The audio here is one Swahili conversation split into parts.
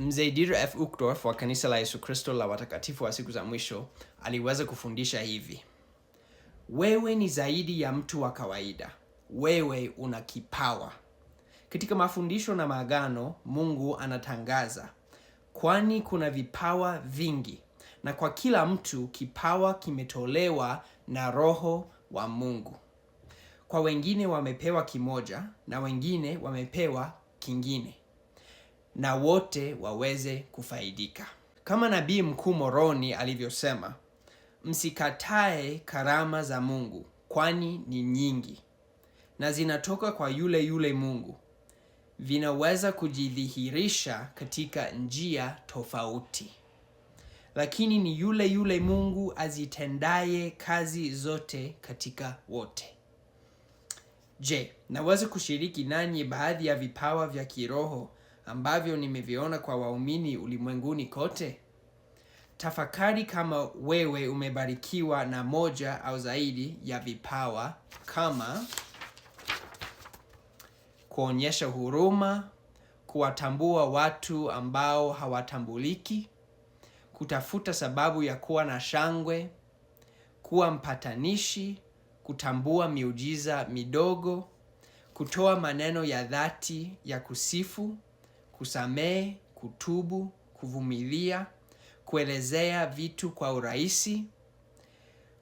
Mzee Dieter F. Uchtdorf wa kanisa la Yesu Kristo la watakatifu wa siku za mwisho aliweza kufundisha hivi: wewe ni zaidi ya mtu wa kawaida. Wewe una kipawa. Katika mafundisho na maagano, Mungu anatangaza, kwani kuna vipawa vingi, na kwa kila mtu kipawa kimetolewa na Roho wa Mungu. Kwa wengine wamepewa kimoja, na wengine wamepewa kingine, na wote waweze kufaidika. Kama nabii mkuu Moroni alivyosema, msikatae karama za Mungu, kwani ni nyingi, na zinatoka kwa yule yule Mungu. Vinaweza kujidhihirisha katika njia tofauti, lakini ni yule yule Mungu azitendaye kazi zote katika wote. Je, naweza kushiriki nanyi baadhi ya vipawa vya kiroho ambavyo nimeviona kwa waumini ulimwenguni kote? Tafakari kama wewe umebarikiwa na moja au zaidi ya vipawa, kama kuonyesha huruma, kuwatambua watu ambao hawatambuliki, kutafuta sababu ya kuwa na shangwe, kuwa mpatanishi, kutambua miujiza midogo, kutoa maneno ya dhati ya kusifu, kusamehe, kutubu, kuvumilia, kuelezea vitu kwa urahisi,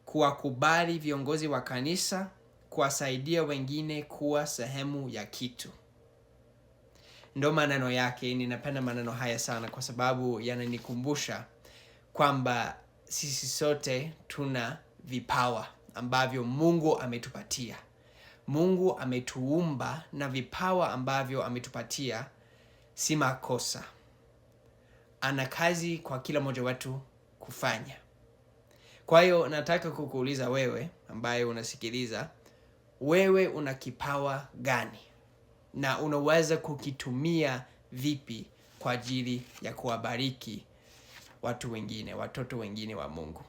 kuwakubali viongozi wa kanisa, kuwasaidia wengine kuwa sehemu ya kitu. Ndo maneno yake. Ninapenda maneno haya sana kwa sababu yananikumbusha kwamba sisi sote tuna vipawa ambavyo Mungu ametupatia. Mungu ametuumba na vipawa ambavyo ametupatia si makosa. Ana kazi kwa kila mmoja wetu kufanya. Kwa hiyo nataka kukuuliza wewe ambaye unasikiliza, wewe una kipawa gani? Na unaweza kukitumia vipi kwa ajili ya kuwabariki watu wengine, watoto wengine wa Mungu?